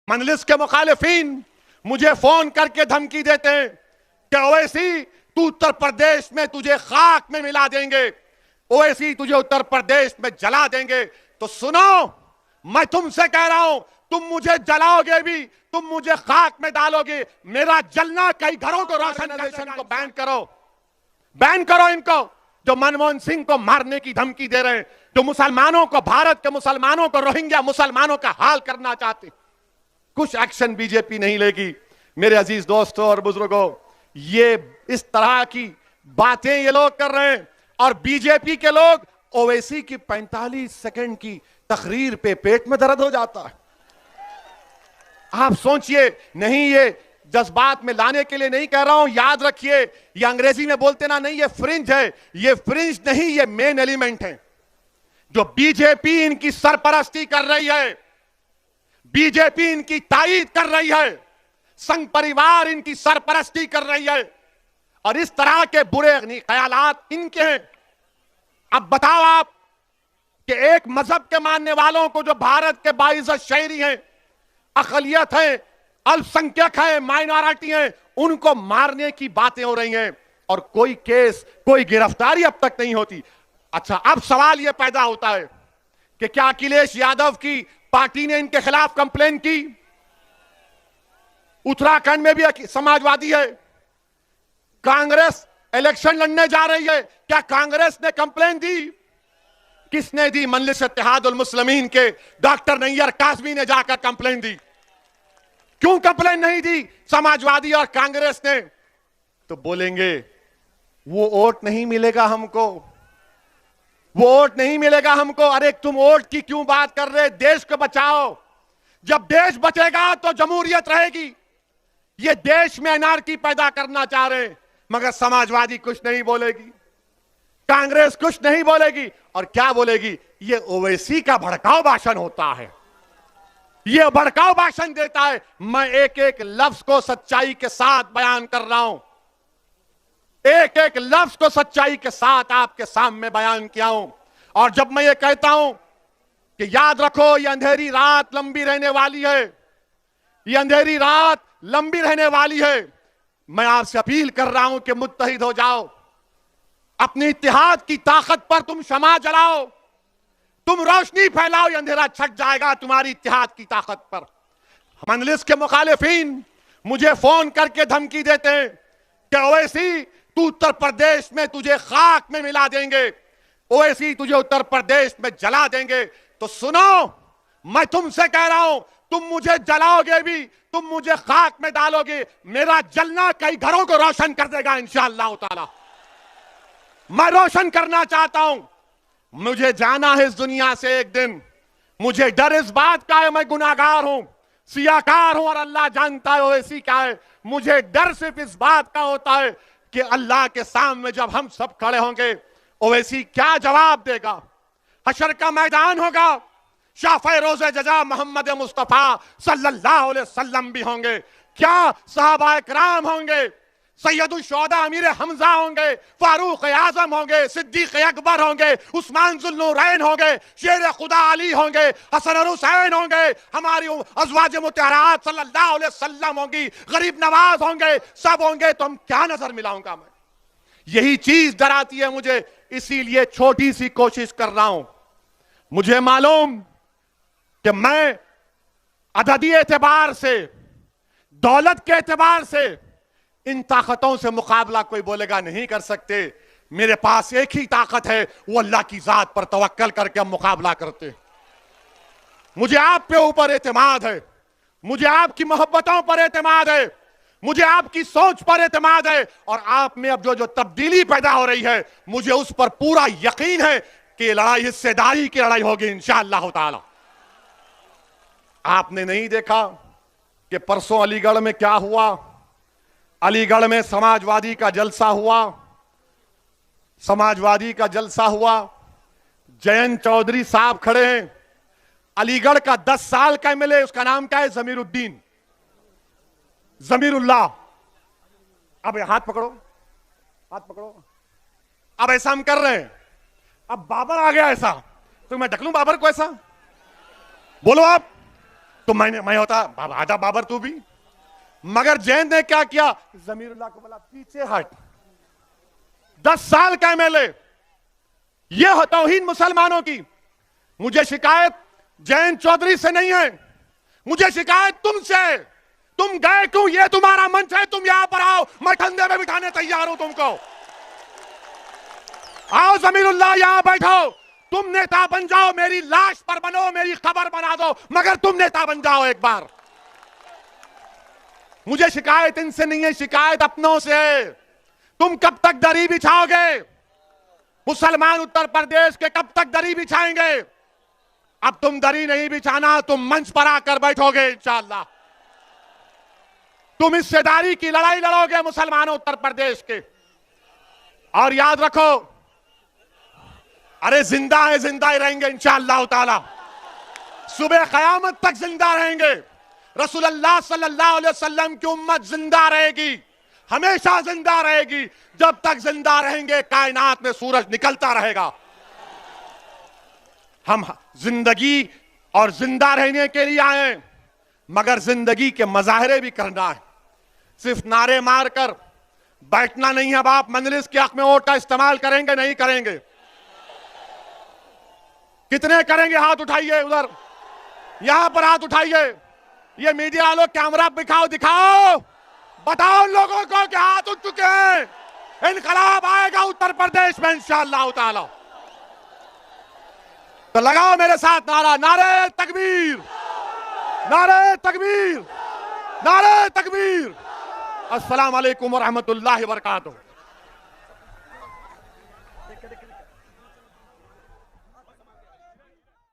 मजलिस के मुखालिफिन मुझे फोन करके धमकी देते हैं कि ओवैसी तू उत्तर प्रदेश में तुझे खाक में मिला देंगे, ओवैसी तुझे उत्तर प्रदेश में जला देंगे। तो सुनो, मैं तुमसे कह रहा हूं, तुम मुझे जलाओगे भी, तुम मुझे खाक में डालोगे, मेरा जलना कई घरों को रोशन को बैन करो, बैन करो इनको जो मनमोहन सिंह को मारने की धमकी दे रहे हैं, जो मुसलमानों को, भारत के मुसलमानों को, रोहिंग्या मुसलमानों का हाल करना चाहते। कुछ एक्शन बीजेपी नहीं लेगी। मेरे अजीज दोस्तों और बुजुर्गों, ये इस तरह की बातें ये लोग कर रहे हैं और बीजेपी के लोग ओवैसी की 45 सेकंड की तकरीर पे पेट में दर्द हो जाता है। आप सोचिए, नहीं ये जज्बात में लाने के लिए नहीं कह रहा हूं, याद रखिए, ये अंग्रेजी में बोलते ना, नहीं ये फ्रिंज है, ये फ्रिंज नहीं, ये मेन एलिमेंट है। जो बीजेपी इनकी सरपरस्ती कर रही है, बीजेपी इनकी तायीद कर रही है, संघ परिवार इनकी सरपरस्ती कर रही है और इस तरह के बुरे ख्यालात इनके हैं। अब बताओ आप कि एक मजहब के मानने वालों को, जो भारत के बाइज्जत शहरी हैं, अकलियत है, अल्पसंख्यक है, माइनॉरिटी है, उनको मारने की बातें हो रही हैं और कोई केस, कोई गिरफ्तारी अब तक नहीं होती। अच्छा, अब सवाल यह पैदा होता है कि क्या अखिलेश यादव की पार्टी ने इनके खिलाफ कंप्लेन की? उत्तराखंड में भी समाजवादी है, कांग्रेस इलेक्शन लड़ने जा रही है, क्या कांग्रेस ने कंप्लेन दी? किसने दी? मजलिस इत्तेहादुल मुस्लिमीन के डॉक्टर नैयर कासमी ने जाकर कंप्लेन दी। क्यों कंप्लेन नहीं दी समाजवादी और कांग्रेस ने? तो बोलेंगे वो वोट नहीं मिलेगा हमको, वो वोट नहीं मिलेगा हमको। अरे तुम वोट की क्यों बात कर रहे? देश को बचाओ। जब देश बचेगा तो जमहूरियत रहेगी। ये देश में अनार्की पैदा करना चाह रहे हैं, मगर समाजवादी कुछ नहीं बोलेगी, कांग्रेस कुछ नहीं बोलेगी। और क्या बोलेगी? ये ओवैसी का भड़काऊ भाषण होता है, ये भड़काऊ भाषण देता है। मैं एक एक लफ्ज को सच्चाई के साथ बयान कर रहा हूं, एक एक लफ्ज को सच्चाई के साथ आपके सामने बयान किया हूं। और जब मैं ये कहता हूं कि याद रखो, ये अंधेरी रात लंबी रहने वाली है, ये अंधेरी रात लंबी रहने वाली है, मैं आपसे अपील कर रहा हूं कि मुत्तहिद हो जाओ, अपनी इत्तेहाद की ताकत पर तुम शमा जलाओ, तुम रोशनी फैलाओ, ये अंधेरा छट जाएगा तुम्हारी इत्तेहाद की ताकत पर। मजलिस के मुखालिफिन मुझे फोन करके धमकी देते हैं कि ओवैसी तू उत्तर प्रदेश में तुझे खाक में मिला देंगे, ओवैसी तुझे उत्तर प्रदेश में जला देंगे। तो सुनो, मैं तुमसे कह रहा हूं, तुम मुझे जलाओगे भी, तुम मुझे खाक में डालोगे, मेरा जलना कई घरों को रोशन कर देगा इंशाअल्लाह ताला। मैं रोशन करना चाहता हूं। मुझे जाना है इस दुनिया से एक दिन। मुझे डर इस बात का है, मैं गुनाहगार हूं, सियाकार हूं और अल्लाह जानता है ओवैसी क्या है। मुझे डर सिर्फ इस बात का होता है कि अल्लाह के सामने जब हम सब खड़े होंगे, ओवैसी क्या जवाब देगा। हशर का मैदान होगा, शाफ़े रोज़े जज़ा मोहम्मद मुस्तफ़ा सल्लल्लाहु अलैहि वसल्लम भी होंगे, क्या सहाबा इकराम होंगे, सैयदुल शुहदा अमीर हमजा होंगे, फारूक आजम होंगे, सिद्दीक अकबर होंगे, उस्मान जुल्नूरैन होंगे, शेर खुदा अली होंगे, हसन और हुसैन होंगे, हमारी अज़वाज मुतहरात सल्लल्लाहु अलैहि वसल्लम होंगी, गरीब नवाज होंगे, सब होंगे। तो हम क्या नजर मिलाऊंगा मैं? यही चीज डराती है मुझे, इसीलिए छोटी सी कोशिश कर रहा हूं। मुझे मालूम कि मैं अददी एतबार से, दौलत के एतबार से इन ताकतों से मुकाबला कोई बोलेगा नहीं कर सकते। मेरे पास एक ही ताकत है, वो अल्लाह की जात पर तवक्कल करके हम मुकाबला करते। मुझे आप पे ऊपर एतमाद है, मुझे आपकी मोहब्बतों पर एतमाद है, मुझे आपकी सोच पर एतमाद है और आप में अब जो जो तब्दीली पैदा हो रही है, मुझे उस पर पूरा यकीन है कि लड़ाई हिस्सेदारी की लड़ाई होगी इंशाअल्लाह ताला। आपने नहीं देखा कि परसों अलीगढ़ में क्या हुआ? अलीगढ़ में समाजवादी का जलसा हुआ, समाजवादी का जलसा हुआ। जयंत चौधरी साहब खड़े हैं, अलीगढ़ का 10 साल का एमएलए, उसका नाम क्या है? जमीरुद्दीन, जमीरुल्लाह। अब हाथ पकड़ो, हाथ पकड़ो। अब ऐसा हम कर रहे हैं, अब बाबर आ गया ऐसा, तो मैं ढकलूं बाबर को ऐसा? बोलो आप, तो मैं होता आजा बाबर तू भी। मगर जैन ने क्या किया, जमीरुल्लाह को बोला पीछे हट। 10 साल का एमएलए, यह हो तौहीन मुसलमानों की। मुझे शिकायत जैन चौधरी से नहीं है, मुझे शिकायत तुमसे। तुम गए क्यों? ये तुम्हारा मंच है, तुम यहां पर आओ, मैं ठंडे में बिठाने तैयार हूं तुमको। आओ जमीरुल्लाह, यहां बैठो। तुम नेता बन जाओ, मेरी लाश पर बनो, मेरी खबर बना दो, मगर तुम नेता बन जाओ एक बार। मुझे शिकायत इनसे नहीं है, शिकायत अपनों से है। तुम कब तक दरी बिछाओगे? मुसलमान उत्तर प्रदेश के कब तक दरी बिछाएंगे? अब तुम दरी नहीं बिछाना, तुम मंच पर आकर बैठोगे इंशाअल्लाह। तुम हिस्सेदारी की लड़ाई लड़ोगे मुसलमानों उत्तर प्रदेश के। और याद रखो, अरे जिंदा है, जिंदा ही रहेंगे इंशाअल्लाह ताला। सुबह क़यामत तक जिंदा रहेंगे। रसूलुल्लाह सल्लल्लाहु अलैहि वसल्लम की उम्मत जिंदा रहेगी, हमेशा जिंदा रहेगी। जब तक जिंदा रहेंगे कायनात में सूरज निकलता रहेगा। हम जिंदगी और जिंदा रहने के लिए आए, मगर जिंदगी के मजाहरे भी करना है। सिर्फ नारे मारकर बैठना नहीं है। अब आप मजलिस के हक में वोट का इस्तेमाल करेंगे नहीं करेंगे? कितने करेंगे? हाथ उठाइए, उधर यहां पर हाथ उठाइए। ये मीडिया वालों कैमरा दिखाओ, दिखाओ, बताओ लोगों को कि हाथ उठ चुके हैं। इनकलाब आएगा उत्तर प्रदेश में इंशाअल्लाह ताला। तो लगाओ मेरे साथ नारा, नारे तकबीर, नारे तकबीर, नारे तकबीर। अस्सलाम वालेकुम व रहमतुल्लाहि व बरकातुहू।